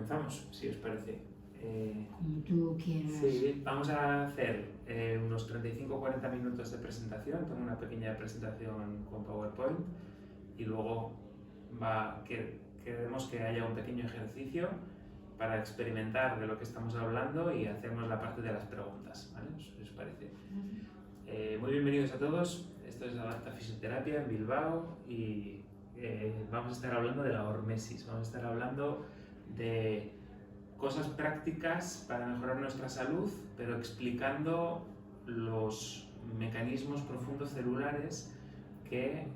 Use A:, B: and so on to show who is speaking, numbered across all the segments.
A: comenzamos, si os parece.
B: Como tú quieras.
A: Sí, vamos a hacer unos 35 o 40 minutos de presentación. Tengo una pequeña presentación con PowerPoint y luego queremos que haya un pequeño ejercicio para experimentar de lo que estamos hablando y hacemos la parte de las preguntas, ¿vale? ¿Os parece? Muy bienvenidos a todos. Esto es Adapta Fisioterapia en Bilbao y vamos a estar hablando de la hormesis. Vamos a estar hablando de cosas prácticas para mejorar nuestra salud, pero explicando los mecanismos profundos celulares que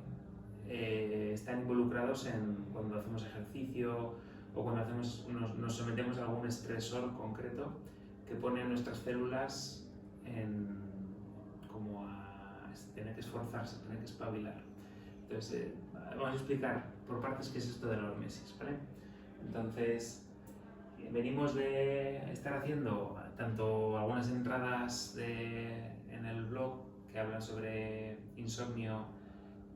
A: están involucrados en cuando hacemos ejercicio o cuando nos sometemos a algún estresor concreto que pone a nuestras células como a tener que esforzarse, tener que espabilar. Entonces, vamos a explicar por partes qué es esto de la hormesis, ¿vale? Entonces, venimos de estar haciendo tanto algunas entradas en el blog que hablan sobre insomnio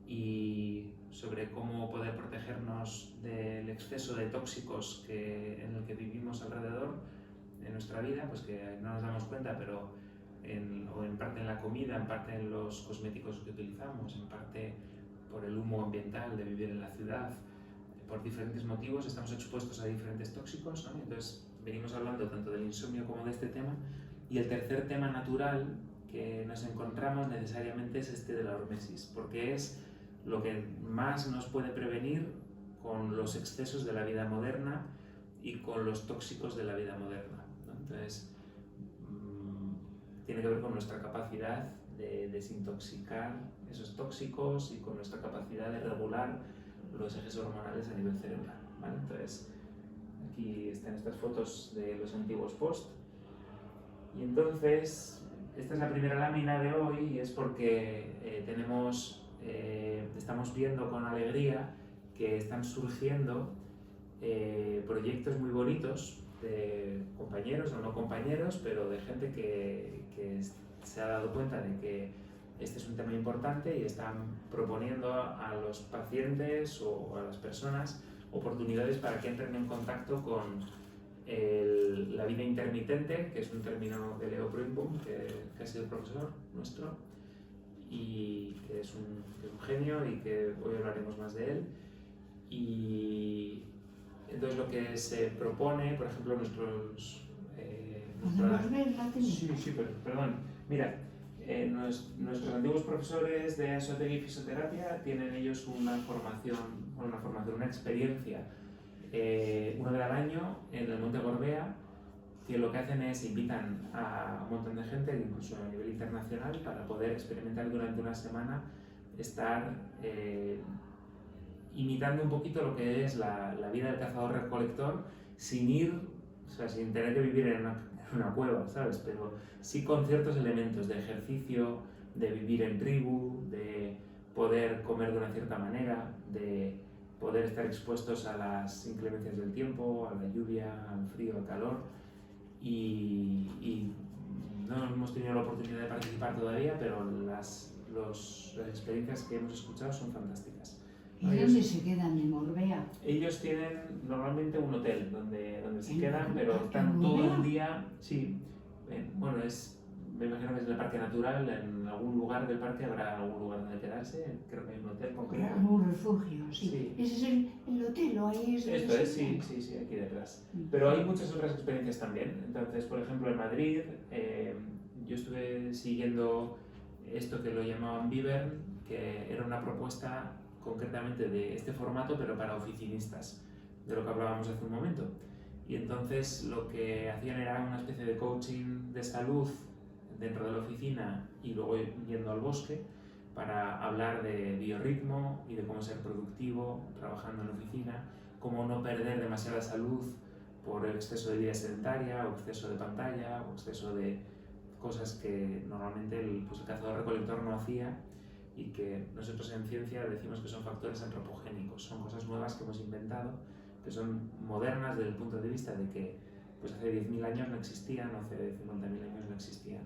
A: y sobre cómo poder protegernos del exceso de tóxicos en el que vivimos alrededor de nuestra vida, pues que no nos damos cuenta, pero en parte en la comida, en parte en los cosméticos que utilizamos, en parte por el humo ambiental de vivir en la ciudad. Por diferentes motivos estamos expuestos a diferentes tóxicos, ¿no? Entonces venimos hablando tanto del insomnio como de este tema. Y el tercer tema natural que nos encontramos necesariamente es este de la hormesis, porque es lo que más nos puede prevenir con los excesos de la vida moderna y con los tóxicos de la vida moderna, ¿no? Entonces tiene que ver con nuestra capacidad de desintoxicar esos tóxicos y con nuestra capacidad de regular los ejes hormonales a nivel cerebral, ¿vale? Entonces, aquí están estas fotos de los antiguos post. Y entonces, esta es la primera lámina de hoy y es porque estamos viendo con alegría que están surgiendo proyectos muy bonitos de compañeros o no compañeros, pero de gente que se ha dado cuenta de que este es un tema importante y están proponiendo a los pacientes o a las personas oportunidades para que entren en contacto con la vida intermitente, que es un término de Leo Brunboom, que ha sido profesor nuestro y que es un genio y que hoy hablaremos más de él. Y entonces lo que se propone, por ejemplo,
B: ¿Podemos verla?
A: Sí, perdón. Mira, nuestros antiguos profesores de Anzoátegui Fisioterapia tienen ellos una experiencia una vez al año en el Monte Gorbea, que lo que hacen es invitan a un montón de gente, incluso a nivel internacional, para poder experimentar durante una semana estar imitando un poquito lo que es la vida del cazador-recolector sin tener que vivir en una cueva, ¿sabes? Pero sí con ciertos elementos de ejercicio, de vivir en tribu, de poder comer de una cierta manera, de poder estar expuestos a las inclemencias del tiempo, a la lluvia, al frío, al calor. Y no hemos tenido la oportunidad de participar todavía, pero las experiencias que hemos escuchado son fantásticas.
B: ¿Y dónde se quedan en Gorbea?
A: Ellos tienen normalmente un hotel donde se quedan,
B: ¿En
A: pero
B: Parque
A: están todo
B: Gorbea?
A: el día, sí, bueno, me imagino que es el parque natural, en algún lugar del parque habrá algún lugar donde quedarse, creo que hay un hotel concreto.
B: Un refugio, sí.
A: Sí.
B: ¿Ese es el hotel o ahí es donde
A: Esto
B: se
A: es,
B: quedan?
A: sí, aquí detrás. Pero hay muchas otras experiencias también. Entonces, por ejemplo, en Madrid, yo estuve siguiendo esto que lo llamaban Vivern, que era una propuesta concretamente de este formato, pero para oficinistas, de lo que hablábamos hace un momento. Y entonces lo que hacían era una especie de coaching de salud dentro de la oficina y luego yendo al bosque para hablar de biorritmo y de cómo ser productivo trabajando en la oficina, cómo no perder demasiada salud por el exceso de vida sedentaria o exceso de pantalla o exceso de cosas que normalmente el cazador-recolector no hacía y que nosotros en ciencia decimos que son factores antropogénicos, son cosas nuevas que hemos inventado, que son modernas desde el punto de vista de que pues hace 10.000 años no existían, hace 50.000 años no existían.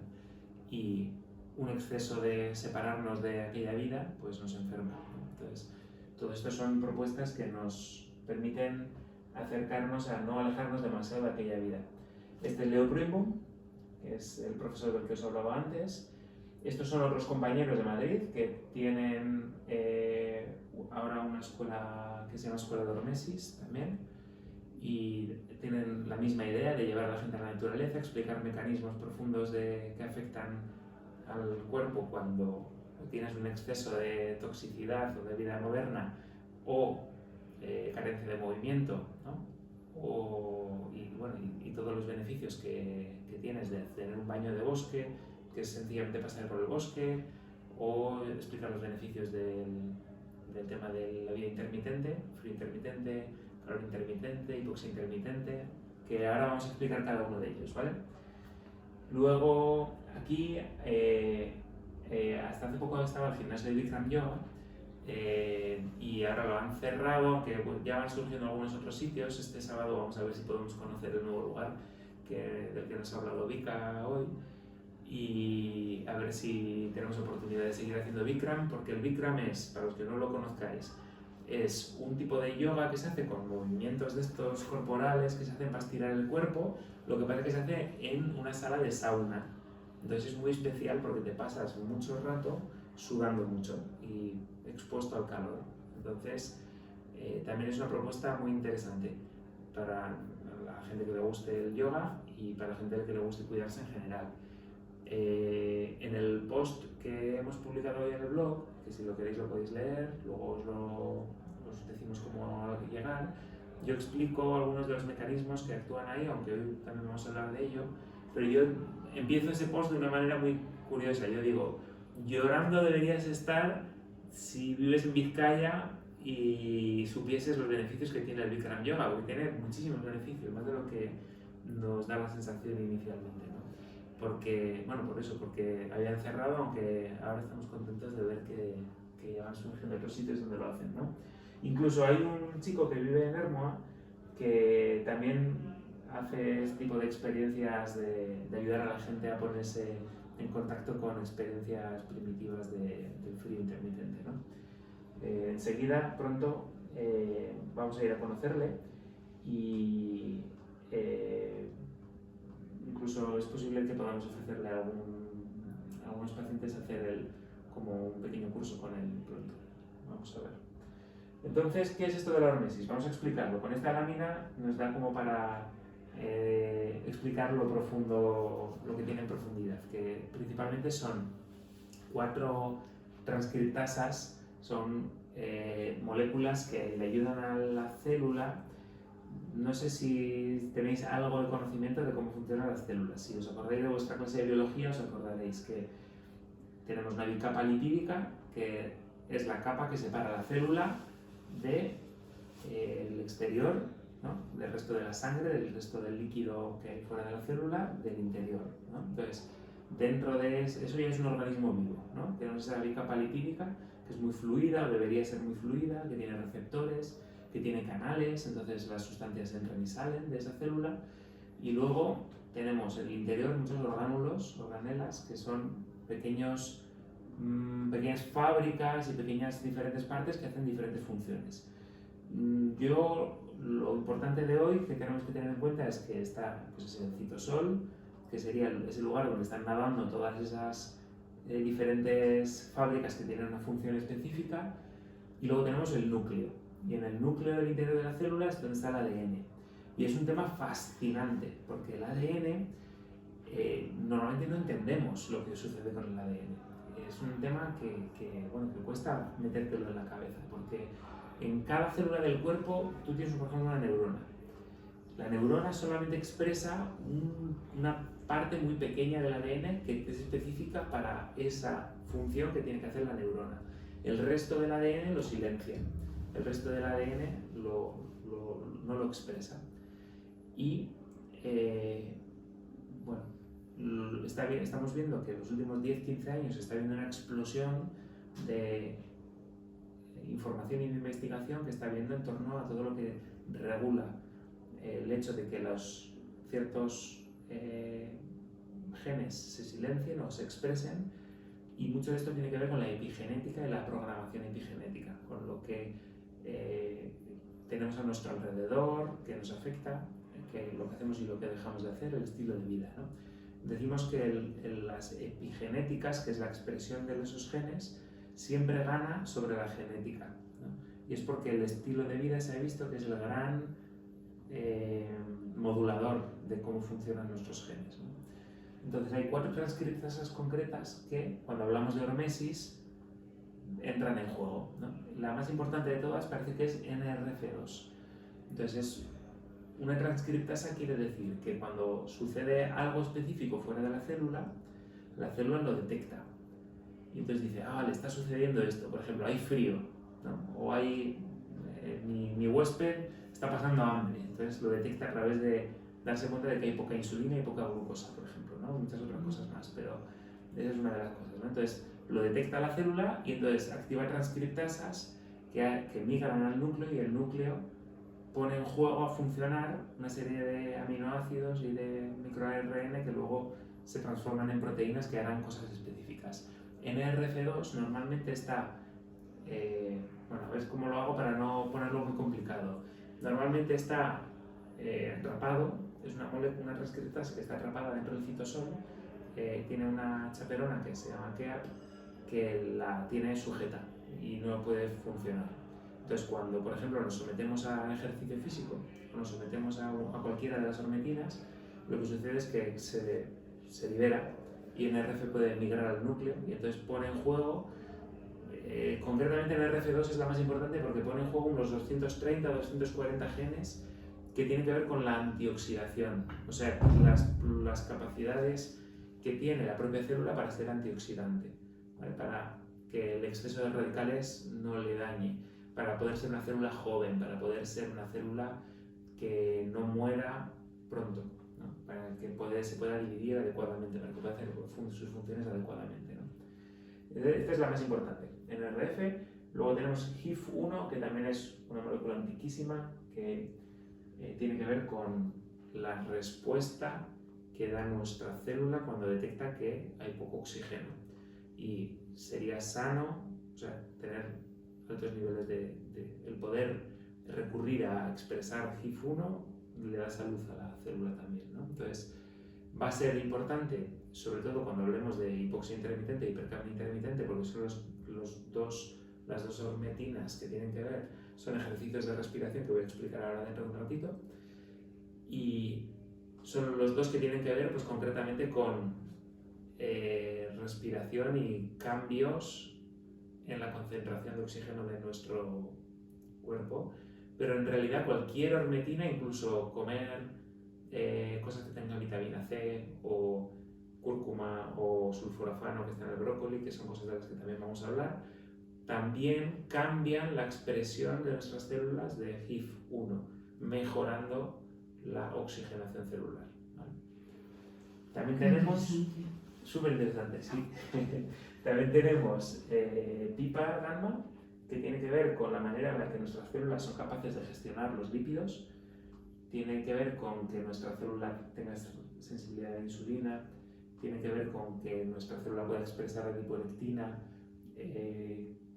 A: Y un exceso de separarnos de aquella vida pues nos enferma, ¿no? Entonces, todo esto son propuestas que nos permiten acercarnos a no alejarnos demasiado de aquella vida. Este es Leo Bruinboom, que es el profesor del que os hablaba antes. Estos son otros compañeros de Madrid que tienen ahora una escuela que se llama Escuela de Hormesis también, y tienen la misma idea de llevar a la gente a la naturaleza, explicar mecanismos profundos que afectan al cuerpo cuando tienes un exceso de toxicidad o de vida moderna o carencia de movimiento, ¿no? Y todos los beneficios que tienes de tener un baño de bosque, que es sencillamente pasar por el bosque, o explicar los beneficios del tema de la vida intermitente, frío intermitente, calor intermitente, hipoxia intermitente, que ahora vamos a explicar cada uno de ellos, ¿vale? Luego, aquí, hasta hace poco estaba el gimnasio de Bikram Yoga, y ahora lo han cerrado, aunque ya van surgiendo algunos otros sitios. Este sábado vamos a ver si podemos conocer el nuevo lugar del que nos ha hablado Vika hoy, y a ver si tenemos oportunidad de seguir haciendo Bikram, porque el Bikram es, para los que no lo conozcáis, es un tipo de yoga que se hace con movimientos de estos corporales que se hacen para estirar el cuerpo, lo que parece que se hace en una sala de sauna. Entonces es muy especial porque te pasas mucho rato sudando mucho y expuesto al calor. Entonces también es una propuesta muy interesante para la gente que le guste el yoga y para la gente que le guste cuidarse en general. En el post que hemos publicado hoy en el blog, que si lo queréis lo podéis leer, luego os decimos cómo llegar, yo explico algunos de los mecanismos que actúan ahí, aunque hoy también vamos a hablar de ello, pero yo empiezo ese post de una manera muy curiosa. Yo digo, llorando deberías estar si vives en Vizcaya y supieses los beneficios que tiene el Bikram Yoga, porque tiene muchísimos beneficios, más de lo que nos da la sensación inicialmente, ¿no? Porque habían cerrado, aunque ahora estamos contentos de ver que ya van surgiendo otros sitios donde lo hacen, ¿no? Incluso hay un chico que vive en Ermua que también hace este tipo de experiencias de ayudar a la gente a ponerse en contacto con experiencias primitivas del frío intermitente, ¿no? Enseguida, pronto, vamos a ir a conocerle y incluso es posible que podamos ofrecerle a algunos pacientes hacer como un pequeño curso con él pronto. Vamos a ver. Entonces, ¿qué es esto de la hormesis? Vamos a explicarlo. Con esta lámina nos da como para explicar lo profundo, lo que tiene en profundidad, que principalmente son 4 transcriptasas, son moléculas que le ayudan a la célula. No sé si tenéis algo de conocimiento de cómo funcionan las células. Si os acordáis de vuestra clase de biología, os acordaréis que tenemos una bicapa lipídica, que es la capa que separa la célula del exterior, ¿no? Del resto de la sangre, del resto del líquido que hay fuera de la célula, del interior, ¿no? Entonces, dentro de eso ya es un organismo vivo, ¿no? Tenemos esa bicapa lipídica que es muy fluida, o debería ser muy fluida, que tiene receptores, que tiene canales, entonces las sustancias entran y salen de esa célula. Y luego tenemos en el interior muchos organelas, que son pequeñas fábricas y pequeñas diferentes partes que hacen diferentes funciones. Lo importante de hoy que tenemos que tener en cuenta es que está el citosol, que sería ese lugar donde están nadando todas esas diferentes fábricas que tienen una función específica, y luego tenemos el núcleo. Y en el núcleo del interior de la célula es donde está el ADN. Y es un tema fascinante, porque el ADN, normalmente no entendemos lo que sucede con el ADN. Es un tema que cuesta metértelo en la cabeza, porque en cada célula del cuerpo tú tienes, por ejemplo, una neurona. La neurona solamente expresa una parte muy pequeña del ADN que es específica para esa función que tiene que hacer la neurona. El resto del ADN lo silencia. El resto del ADN no lo expresa. Y estamos viendo que en los últimos 10-15 años se está viendo una explosión de información y de investigación que está viendo en torno a todo lo que regula el hecho de que ciertos genes se silencien o se expresen, y mucho de esto tiene que ver con la epigenética y la programación epigenética, con lo que tenemos a nuestro alrededor, que nos afecta, que lo que hacemos y lo que dejamos de hacer, el estilo de vida, ¿no? Decimos que las epigenéticas, que es la expresión de esos genes, siempre gana sobre la genética, ¿no? Y es porque el estilo de vida se ha visto que es el gran modulador de cómo funcionan nuestros genes, ¿no? Entonces hay 4 transcriptasas concretas que, cuando hablamos de hormesis, entran en juego, ¿no? La más importante de todas parece que es NRF2. Entonces, una transcriptasa quiere decir que cuando sucede algo específico fuera de la célula lo detecta. Y entonces dice, le está sucediendo esto. Por ejemplo, hay frío, ¿no? O hay, mi huésped está pasando hambre. Entonces lo detecta a través de darse cuenta de que hay poca insulina y poca glucosa, por ejemplo, ¿no? Muchas otras cosas más, pero esa es una de las cosas, ¿no? Entonces lo detecta la célula y entonces activa transcriptasas que migran al núcleo, y el núcleo pone en juego a funcionar una serie de aminoácidos y de microARN que luego se transforman en proteínas que harán cosas específicas. NRF2 normalmente está, bueno, a ver cómo lo hago para no ponerlo muy complicado. Normalmente está atrapado, es una transcriptasa que está atrapada dentro del citosol, tiene una chaperona que se llama KEAP que la tiene sujeta y no puede funcionar. Entonces, cuando, por ejemplo, nos sometemos a ejercicio físico o nos sometemos a cualquiera de las hormetinas, lo que sucede es que se libera y NRF puede migrar al núcleo y entonces pone en juego, concretamente NRF2 es la más importante porque pone en juego unos 230-240 genes que tienen que ver con la antioxidación, o sea, las capacidades que tiene la propia célula para ser antioxidante, ¿vale? Para que el exceso de radicales no le dañe, para poder ser una célula joven, para poder ser una célula que no muera pronto, ¿no? Para que se pueda dividir adecuadamente, para que pueda hacer sus funciones adecuadamente, ¿no? Esta es la más importante, NRF. Luego tenemos HIF1, que también es una molécula antiquísima que tiene que ver con la respuesta que da nuestra célula cuando detecta que hay poco oxígeno. Y sería sano, o sea, tener altos niveles el poder recurrir a expresar HIF1 le da salud a la célula también, ¿no? Entonces, va a ser importante, sobre todo cuando hablemos de hipoxia intermitente e hipercapnia intermitente, porque son las dos hormetinas que tienen que ver, son ejercicios de respiración que voy a explicar ahora dentro de un ratito, y son los dos que tienen que ver pues concretamente con respiración y cambios en la concentración de oxígeno de nuestro cuerpo, pero en realidad cualquier hormetina, incluso comer cosas que tengan vitamina C o cúrcuma o sulforafano que está en el brócoli, que son cosas de las que también vamos a hablar, también cambian la expresión de nuestras células de HIF1, mejorando la oxigenación celular, ¿vale? También tenemos, súper interesante, sí, también tenemos PIPA gamma, que tiene que ver con la manera en la que nuestras células son capaces de gestionar los lípidos, tiene que ver con que nuestra célula tenga sensibilidad a la insulina, tiene que ver con que nuestra célula pueda expresar adiponectina,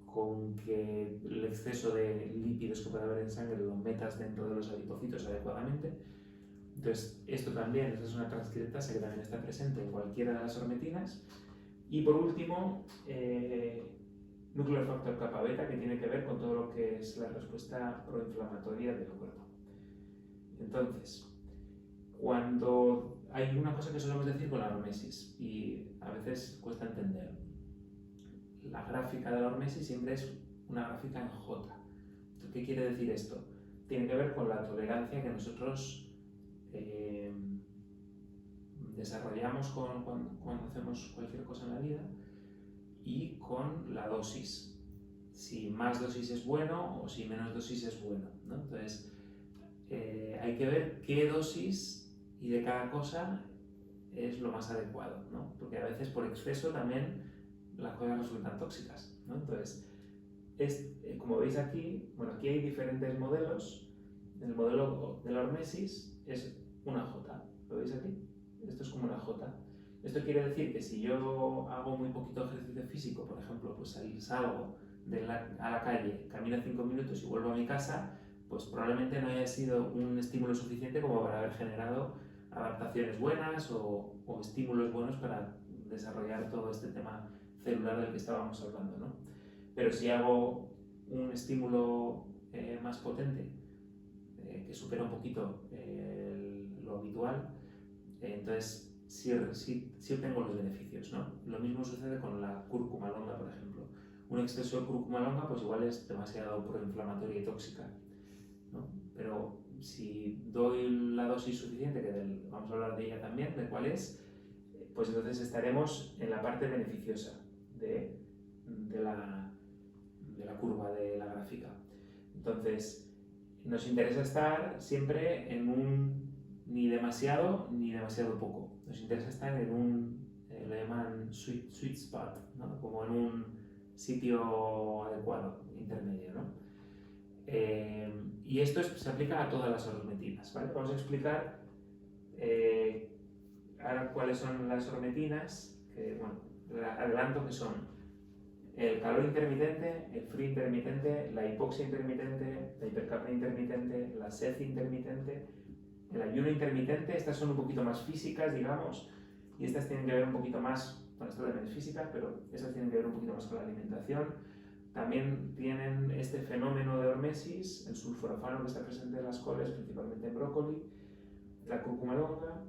A: con que el exceso de lípidos que puede haber en sangre lo metas dentro de los adipocitos adecuadamente. Entonces, esto también es una transcriptasa que también está presente en cualquiera de las hormetinas. Y por último, nucleofactor kappa beta, que tiene que ver con todo lo que es la respuesta proinflamatoria del cuerpo. Entonces, cuando hay una cosa que solemos decir con la hormesis, y a veces cuesta entender, la gráfica de la hormesis siempre es una gráfica en J. ¿Qué quiere decir esto? Tiene que ver con la tolerancia que nosotros desarrollamos cuando hacemos cualquier cosa en la vida y con la dosis. Si más dosis es bueno o si menos dosis es bueno, ¿no? Entonces, hay que ver qué dosis y de cada cosa es lo más adecuado, ¿no? Porque a veces por exceso también las cosas resultan tóxicas, ¿no? Entonces, como veis aquí, bueno, aquí hay diferentes modelos. El modelo de la hormesis es una J, ¿lo veis aquí? Esto es como una J. Esto quiere decir que si yo hago muy poquito ejercicio físico, por ejemplo, pues salgo a la calle, camino 5 minutos y vuelvo a mi casa, pues probablemente no haya sido un estímulo suficiente como para haber generado adaptaciones buenas o estímulos buenos para desarrollar todo este tema celular del que estábamos hablando, ¿no? Pero si hago un estímulo más potente, que supera un poquito lo habitual, entonces sí obtengo los beneficios, ¿no? Lo mismo sucede con la cúrcuma longa, por ejemplo. Un exceso de cúrcuma longa pues igual es demasiado proinflamatoria y tóxica, ¿no? Pero si doy la dosis suficiente, que vamos a hablar de ella también, de cuál es, pues entonces estaremos en la parte beneficiosa de la curva de la gráfica. Entonces, nos interesa estar siempre en un ni demasiado poco. Nos interesa estar en un, lo llaman sweet spot, ¿no? Como en un sitio adecuado, intermedio, ¿no? Y esto se aplica a todas las ormetinas, ¿vale? Vamos a explicar ahora cuáles son las ormetinas, que, bueno, adelanto que son el calor intermitente, el frío intermitente, la hipoxia intermitente, la hipercapnia intermitente, la sed intermitente, el ayuno intermitente. Estas son un poquito más físicas, digamos, y estas tienen que ver un poquito más, bueno, esto también es física, pero esas tienen que ver un poquito más con la alimentación. También tienen este fenómeno de hormesis, el sulforafano que está presente en las coles, principalmente en brócoli, la cúrcuma longa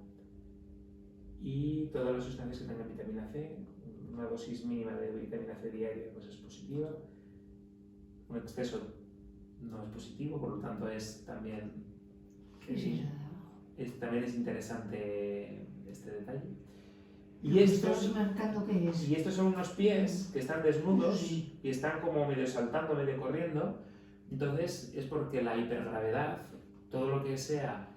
A: y todas las sustancias que tengan vitamina C. Una dosis mínima de vitamina C diaria pues es positiva. Un exceso no es positivo, por lo tanto también es interesante este detalle. Y estos son unos pies que están desnudos y están como medio saltando, medio corriendo. Entonces es porque la hipergravedad, todo lo que sea,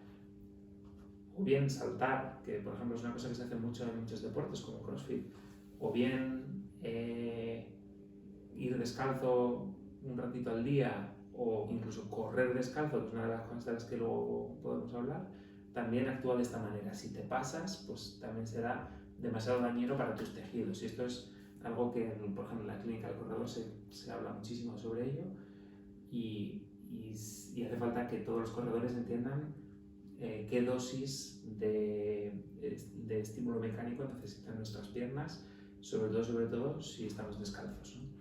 A: o bien saltar, que por ejemplo es una cosa que se hace mucho en muchos deportes como CrossFit, o bien ir descalzo un ratito al día, o incluso correr descalzo, que es una de las cosas de las que luego podemos hablar, también actúa de esta manera. Si te pasas, pues también será demasiado dañino para tus tejidos. Y esto es algo que, por ejemplo, en la clínica del corredor se habla muchísimo sobre ello, y hace falta que todos los corredores entiendan qué dosis de estímulo mecánico necesitan nuestras piernas, sobre todo si estamos descalzos, ¿no?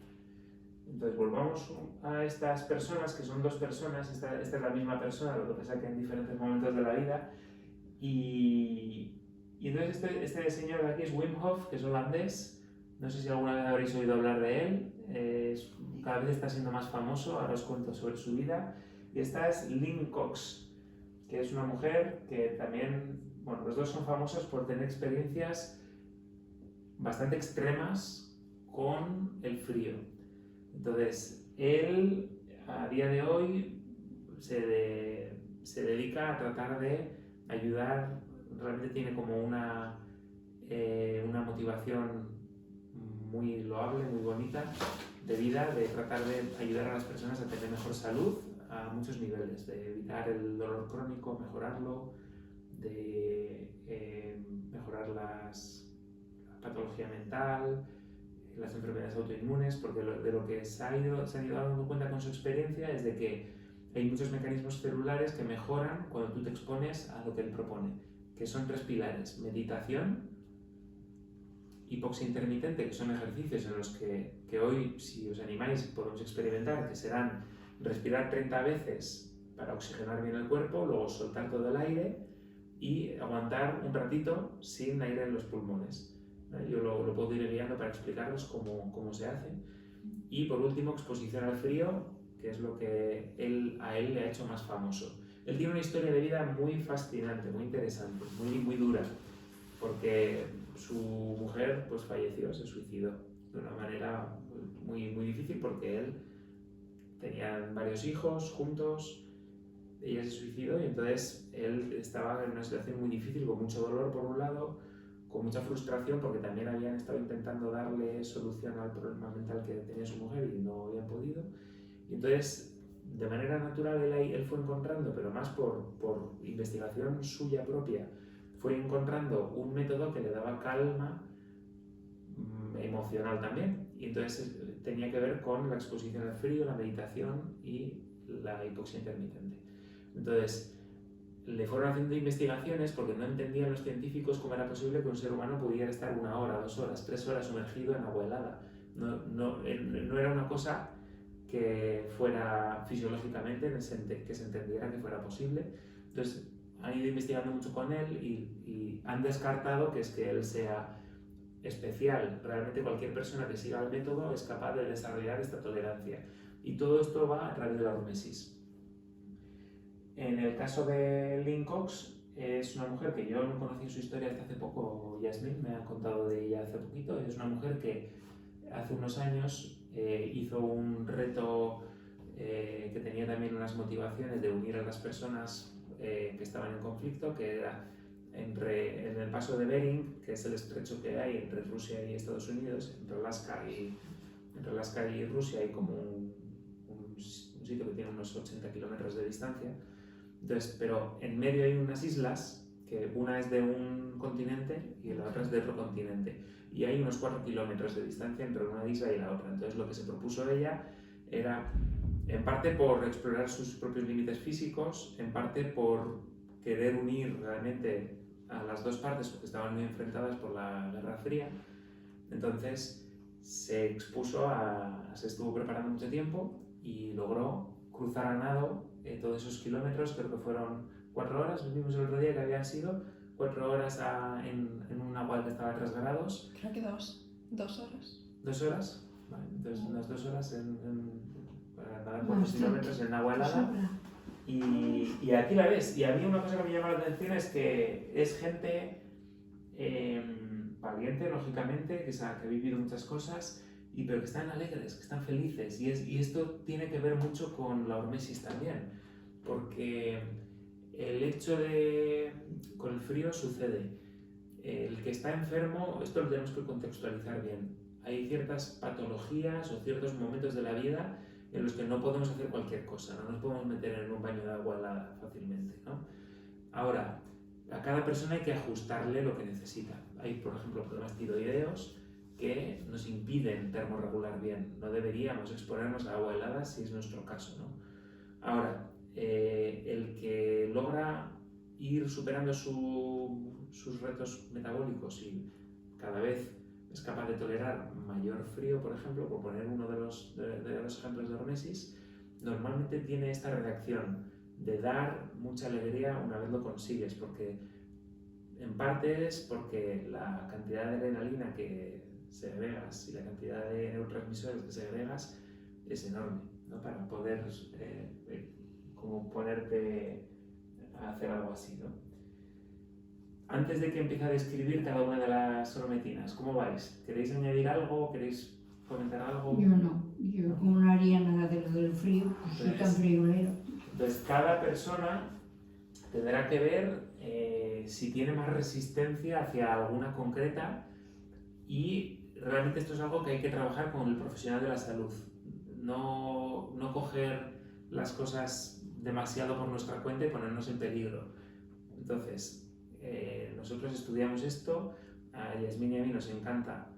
A: Entonces volvamos a estas personas, que son dos personas. Esta es la misma persona, lo que pasa que en diferentes momentos de la vida. Y entonces este señor de aquí es Wim Hof, que es holandés. No sé si alguna vez habréis oído hablar de él. Cada vez está siendo más famoso. Ahora os cuento sobre su vida. Y esta es Lynn Cox, que es una mujer que también, bueno, los dos son famosos por tener experiencias bastante extremas con el frío. Entonces, él a día de hoy se dedica a tratar de ayudar. Realmente tiene como una motivación muy loable, muy bonita de vida, de tratar de ayudar a las personas a tener mejor salud a muchos niveles, de evitar el dolor crónico, mejorarlo, de mejorar la patología mental, las enfermedades autoinmunes, porque de lo que se han ido dando cuenta con su experiencia es de que hay muchos mecanismos celulares que mejoran cuando tú te expones a lo que él propone, que son 3 pilares: meditación, hipoxia intermitente, que son ejercicios en los que hoy, si os animáis, podemos experimentar, que serán respirar 30 veces para oxigenar bien el cuerpo, luego soltar todo el aire y aguantar un ratito sin aire en los pulmones. Yo lo puedo ir guiando para explicaros cómo se hace. Y por último, exposición al frío, que es lo que a él le ha hecho más famoso. Él tiene una historia de vida muy fascinante, muy interesante, muy dura, porque su mujer pues falleció, se suicidó de una manera muy difícil, porque él tenía varios hijos juntos, ella se suicidó y entonces él estaba en una situación muy difícil, con mucho dolor por un lado, con mucha frustración porque también habían estado intentando darle solución al problema mental que tenía su mujer y no habían podido. Y entonces, de manera natural, él fue encontrando, pero más por investigación suya propia, fue encontrando un método que le daba calma emocional también. Y entonces tenía que ver con la exposición al frío, la meditación y la hipoxia intermitente. Entonces, le fueron haciendo investigaciones porque no entendían los científicos cómo era posible que un ser humano pudiera estar 1 hora, 2 horas, 3 horas sumergido en agua helada. No era una cosa que fuera fisiológicamente, que se entendiera que fuera posible. Entonces, han ido investigando mucho con él y han descartado que es que él sea especial. Realmente cualquier persona que siga el método es capaz de desarrollar esta tolerancia. Y todo esto va a través de la hormesis. En el caso de Lynn Cox, es una mujer que yo no conocía su historia hasta hace poco. Yasmin me ha contado de ella hace poquito. Es una mujer que hace unos años hizo un reto que tenía también unas motivaciones de unir a las personas que estaban en conflicto, que era en el paso de Bering, que es el estrecho que hay entre Rusia y Estados Unidos, entre Alaska y Rusia, hay como un sitio que tiene unos 80 kilómetros de distancia. Entonces, pero en medio hay unas islas, que una es de un continente y la otra es de otro continente, y hay unos 4 kilómetros de distancia entre una isla y la otra. Entonces, lo que se propuso ella era, en parte por explorar sus propios límites físicos, en parte por querer unir realmente a las dos partes porque estaban muy enfrentadas por la Guerra Fría. Entonces se estuvo preparando mucho tiempo y logró cruzar a nado todos esos kilómetros. Creo que fueron 4 horas, vimos el otro día que habían sido 4 horas en un agua que estaba a 3 grados.
C: Creo que 2 horas.
A: ¿2 horas? Vale, entonces unas 2 horas para nadar 4 kilómetros en agua helada. Y aquí la ves. Y a mí una cosa que me llama la atención es que es gente valiente, lógicamente, que ha vivido muchas cosas, pero que están alegres, que están felices. Y esto tiene que ver mucho con la hormesis también, porque el hecho de... con el frío sucede. El que está enfermo, esto lo tenemos que contextualizar bien. Hay ciertas patologías o ciertos momentos de la vida en los que no podemos hacer cualquier cosa, no nos podemos meter en un baño de agua helada fácilmente, ¿no? Ahora, a cada persona hay que ajustarle lo que necesita. Hay, por ejemplo, problemas tiroideos que nos impiden termorregular bien. No deberíamos exponernos a agua helada si es nuestro caso, ¿no? Ahora, el que logra ir superando sus retos metabólicos y cada vez es capaz de tolerar mayor frío, por ejemplo, por poner uno de los ejemplos de hormesis, normalmente tiene esta reacción de dar mucha alegría una vez lo consigues, porque en parte es porque la cantidad de adrenalina que segregas y la cantidad de neurotransmisores que segregas es enorme, ¿no? Para poder como ponerte a hacer algo así, ¿no? Antes de que empiece a describir cada una de las hormetinas, ¿cómo vais? ¿Queréis añadir algo? ¿Queréis comentar algo?
B: Yo no, yo como no haría nada de lo del frío, pues soy tan friolero.
A: Entonces cada persona tendrá que ver si tiene más resistencia hacia alguna concreta, y realmente esto es algo que hay que trabajar con el profesional de la salud. No coger las cosas demasiado por nuestra cuenta y ponernos en peligro. Entonces, nosotros estudiamos esto, a Yasmin y a mí nos encanta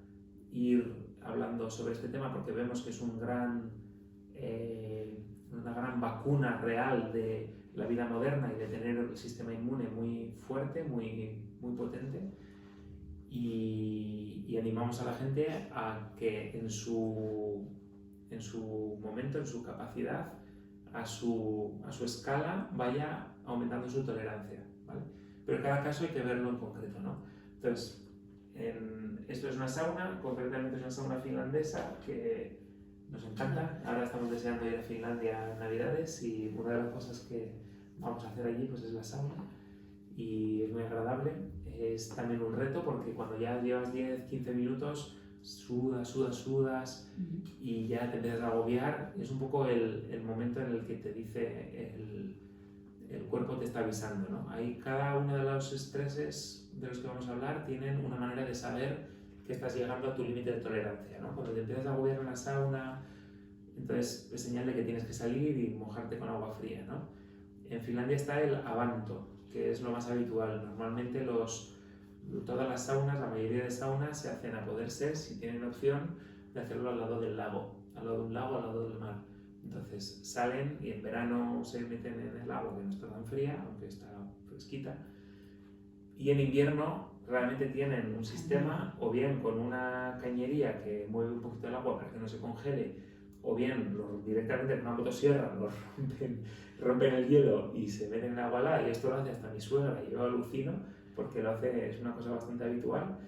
A: ir hablando sobre este tema porque vemos que es una gran vacuna real de la vida moderna y de tener el sistema inmune muy fuerte, muy potente, y animamos a la gente a que en su momento, en su capacidad, a su escala, vaya aumentando su tolerancia, ¿vale? Pero en cada caso hay que verlo en concreto, ¿no? Entonces, esto es una sauna, concretamente es una sauna finlandesa que nos encanta. Ahora estamos deseando ir a Finlandia en Navidades y una de las cosas que vamos a hacer allí pues es la sauna, y es muy agradable. Es también un reto porque cuando ya llevas 10-15 minutos sudas y ya te empiezas a agobiar. Es un poco el momento en el que te dice el cuerpo te está avisando, ¿no? Ahí cada uno de los estreses de los que vamos a hablar tienen una manera de saber que estás llegando a tu límite de tolerancia, ¿no? Cuando te empiezas a agobiar en la sauna, entonces es señal de que tienes que salir y mojarte con agua fría, ¿no? En Finlandia está el Avanto, que es lo más habitual. Normalmente todas las saunas, la mayoría de saunas se hacen a poder ser, si tienen opción, de hacerlo al lado del lago, al lado de un lago, al lado del mar. Entonces salen y en verano se meten en el agua que no está tan fría, aunque está fresquita, y en invierno realmente tienen un sistema, o bien con una cañería que mueve un poquito el agua para que no se congele, o bien directamente con una motosierra lo rompen el hielo y se meten en agua helada, y esto lo hace hasta mi suegra, y yo alucino porque lo hace, es una cosa bastante habitual.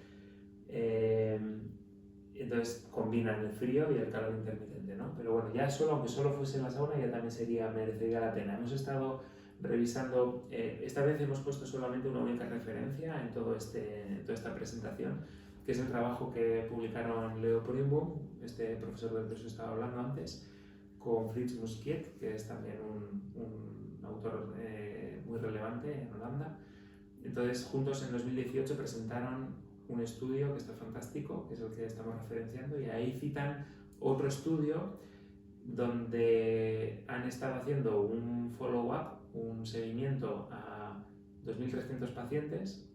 A: Entonces combinan el frío y el calor intermitente, ¿no? Pero bueno, ya solo, aunque solo fuese en la sauna, ya también merecería la pena. Hemos estado revisando, esta vez hemos puesto solamente una única referencia en toda esta presentación, que es el trabajo que publicaron Leo Porimbom, este profesor del que os estaba hablando antes, con Frits Muskiet, que es también un autor muy relevante en Holanda. Entonces, juntos en 2018 presentaron un estudio que está fantástico, que es el que estamos referenciando, y ahí citan otro estudio donde han estado haciendo un follow-up, un seguimiento a 2.300 pacientes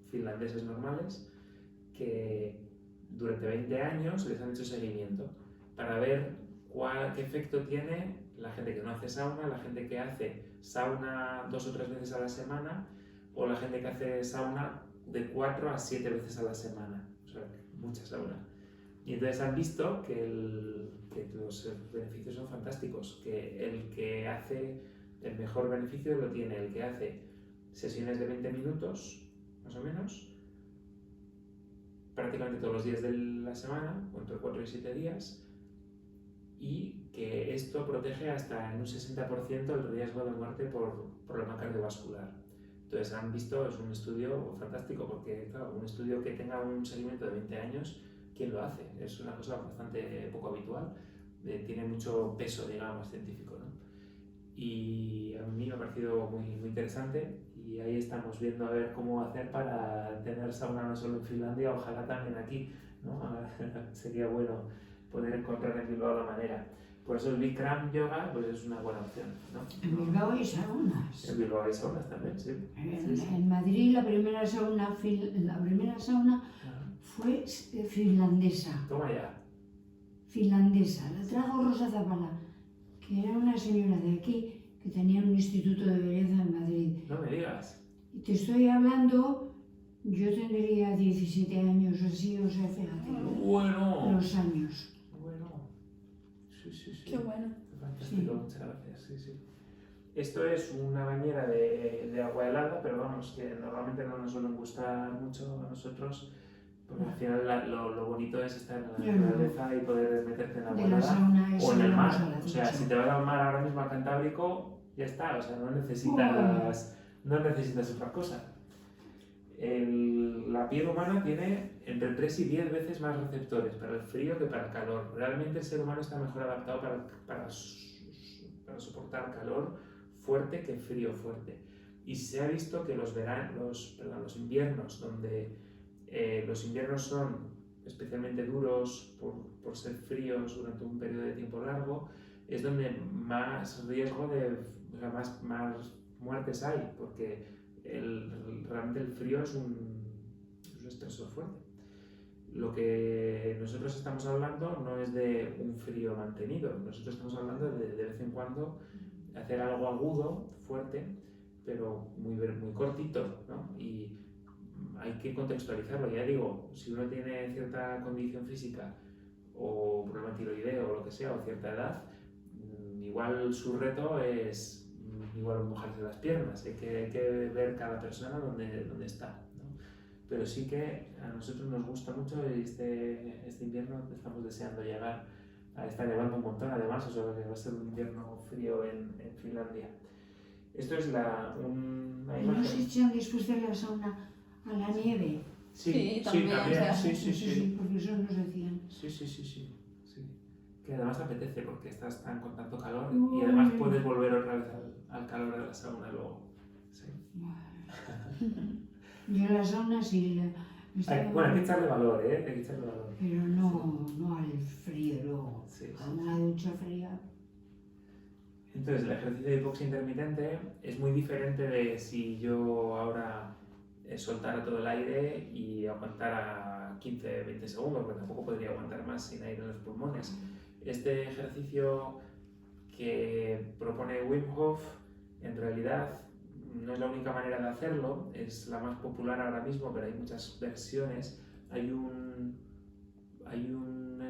A: finlandeses normales, que durante 20 años les han hecho seguimiento para ver qué efecto tiene la gente que no hace sauna, la gente que hace sauna 2 o 3 veces a la semana, o la gente que hace sauna de 4 a 7 veces a la semana, o sea, mucha sauna. Y entonces han visto que los beneficios son fantásticos, que el que hace el mejor beneficio lo tiene el que hace sesiones de 20 minutos, más o menos, prácticamente todos los días de la semana, entre 4 y 7 días, y que esto protege hasta en un 60% el riesgo de muerte por problema cardiovascular. Entonces han visto, es un estudio fantástico, porque claro, un estudio que tenga un seguimiento de 20 años, ¿quién lo hace? Es una cosa bastante poco habitual, tiene mucho peso, digamos, científico, ¿no? Y a mí me ha parecido muy, muy interesante, y ahí estamos viendo a ver cómo hacer para tener sauna no solo en Finlandia, ojalá también aquí, ¿no? Sería bueno poder encontrar en Bilbao la manera. Por eso el Bikram Yoga pues es una buena opción, ¿no?
B: En Bilbao hay saunas.
A: En Bilbao hay saunas también, sí.
B: En Madrid la primera sauna fue finlandesa.
A: Toma ya.
B: Finlandesa. La trajo Rosa Zabala, que era una señora de aquí que tenía un instituto de belleza en Madrid.
A: No me digas.
B: Y te estoy hablando, yo tendría 17 años o así, o sea, fíjate.
A: Bueno.
B: Los años.
A: Bueno. Sí, sí, sí.
C: Qué bueno.
A: Fantástico,
B: Sí.
A: muchas gracias. Sí, sí. Esto es una bañera de agua helada, pero vamos, que normalmente no nos suelen gustar mucho a nosotros, porque al final lo bonito es estar en la naturaleza y poder meterte en agua
B: De la
A: helada
B: sauna
A: o en el
B: vamos a
A: mar.
B: la
A: O sea,
B: ducha.
A: si te vas al mar ahora mismo al Cantábrico, ya está, o sea, no necesitas otra cosa. La piel humana tiene entre 3 y 10 veces más receptores para el frío que para el calor. Realmente el ser humano está mejor adaptado para soportar calor fuerte que frío fuerte. Y se ha visto que los inviernos, donde los inviernos son especialmente duros por ser fríos durante un periodo de tiempo largo, es donde más riesgo o sea, más muertes hay, porque realmente el frío es un estresor fuerte. Lo que nosotros estamos hablando no es de un frío mantenido, nosotros estamos hablando de vez en cuando hacer algo agudo, fuerte, pero muy cortito, ¿no? Y hay que contextualizarlo. Ya digo, si uno tiene cierta condición física o problema tiroideo o lo que sea, o cierta edad, igual su reto es igual mojarse las piernas. Hay que ver cada persona dónde está, ¿no? Pero sí que a nosotros nos gusta mucho, y este invierno estamos deseando llegar. Está nevando un montón, además, o sea, que va a ser un invierno frío en Finlandia. Esto es una
B: ¿No
A: imagen.
B: se echan después de la sauna a la nieve?
C: Sí, también, o sea,
A: sí.
B: Porque eso nos decían.
A: Sí. Que además apetece porque estás tan con tanto calor y además puedes volver otra vez al calor de la sauna luego. Sí.
B: Yo en la sauna sí.
A: Bueno, hay que echarle valor, ¿eh? Hay que echarle valor.
B: Pero no al frío luego.
A: Sí.
B: A una ducha fría.
A: Entonces, el ejercicio de hipoxia intermitente es muy diferente de si yo ahora soltara todo el aire y aguantara 15-20 segundos, porque tampoco podría aguantar más sin aire en los pulmones. Este ejercicio que propone Wim Hof, en realidad no es la única manera de hacerlo, es la más popular ahora mismo, pero hay muchas versiones. Hay un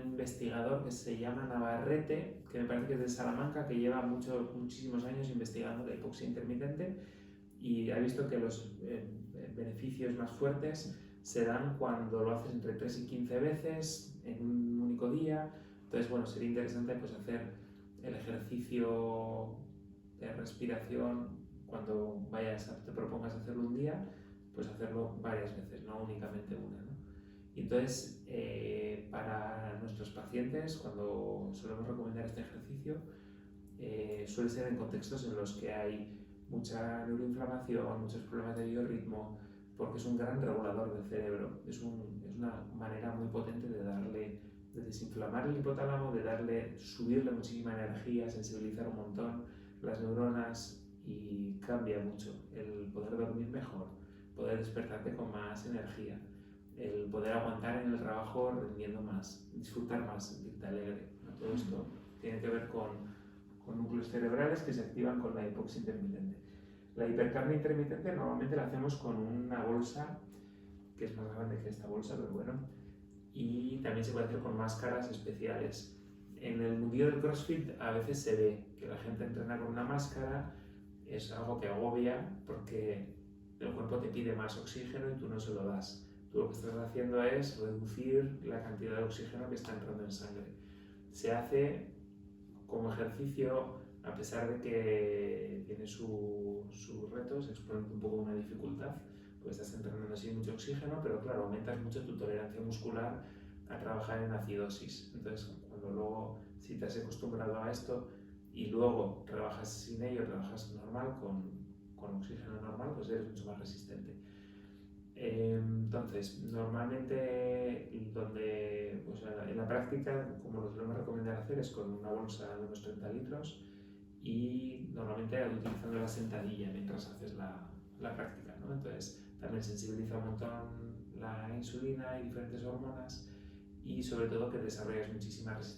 A: investigador que se llama Navarrete, que me parece que es de Salamanca, que lleva muchísimos años investigando la hipoxia intermitente y ha visto que los beneficios más fuertes se dan cuando lo haces entre 3 y 15 veces en un único día. Entonces, bueno, sería interesante pues hacer el ejercicio de respiración cuando te propongas hacerlo un día, pues hacerlo varias veces, no únicamente una, ¿no? Y entonces, para nuestros pacientes, cuando solemos recomendar este ejercicio, suele ser en contextos en los que hay mucha neuroinflamación, muchos problemas de biorritmo, porque es un gran regulador del cerebro. Es una manera muy potente de desinflamar el hipotálamo, subirle muchísima energía, sensibilizar un montón las neuronas y cambia mucho el poder dormir mejor, poder despertarte con más energía, el poder aguantar en el trabajo rindiendo más, disfrutar más, sentirte alegre, ¿no? Todo esto tiene que ver con núcleos cerebrales que se activan con la hipoxia intermitente. La hipercapnia intermitente normalmente la hacemos con una bolsa que es más grande que esta bolsa, pero bueno, y también se puede hacer con máscaras especiales. En el mundo del CrossFit a veces se ve que la gente entrena con una máscara, es algo que agobia porque el cuerpo te pide más oxígeno y tú no se lo das. Tú lo que estás haciendo es reducir la cantidad de oxígeno que está entrando en sangre. Se hace como ejercicio, a pesar de que tiene sus retos, expone un poco una dificultad, pues estás entrenando sin mucho oxígeno, pero claro, aumentas mucho tu tolerancia muscular a trabajar en acidosis. Entonces, cuando luego, si te has acostumbrado a esto y luego trabajas sin ello, trabajas normal, con oxígeno normal, pues eres mucho más resistente. Entonces, normalmente pues en la práctica, como lo solemos recomendar hacer, es con una bolsa de unos 30 litros y normalmente utilizando la sentadilla mientras haces la práctica, ¿no? Entonces, también sensibiliza un montón la insulina y diferentes hormonas y sobre todo que desarrollas muchísima resistencia